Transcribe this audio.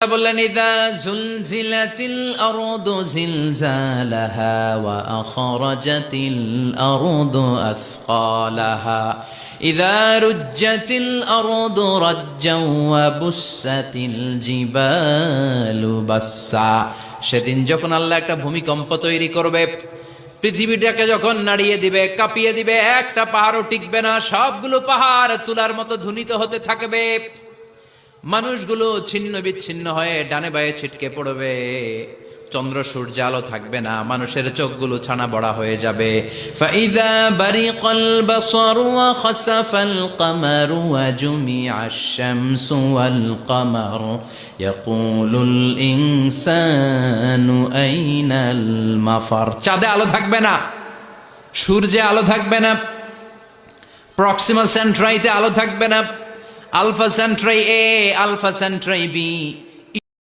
বললেন ইযা যুলজিলাতিল আরদু জিলজালাহা ওয়া আখরাজাতিল আরদু আসকালাহা ইযা রুজ্জাতিল আরদু রাজ্জাও ওয়া বুসাতিল জিবালু বাসসা। সেদিন যখন আল্লাহ একটা ভূমিকম্প তৈরি করবে, পৃথিবীটাকে যখন নাড়িয়ে দিবে, কাঁপিয়ে দিবে, একটা পাহাড়ও টিকবে না, সবগুলো পাহাড় তুলার মতো ধ্বনিত হতে থাকবে। মানুষগুলো ছিন্ন বিচ্ছিন্ন হয়ে ডানে বায়ে ছিটকে পড়বে, চন্দ্র সূর্য আলো থাকবে না, মানুষের চোখগুলো ছানা বড়া হয়ে যাবে। ফাইদা বারিকাল বাসারু ওয়া খাসাফাল কামারু ওয়া জুমিআশ শামসু ওয়াল কামারু ইয়াকুলুল ইনসানু আইনাল মাফার। চাঁদে আলো থাকবে না, সূর্যে আলো থাকবে না, প্রক্সিমা সেন্ট্রাইতে আলো থাকবে না, আলফা সেন্ট্রাই এ, আলফা সেন্ট্রাই বি,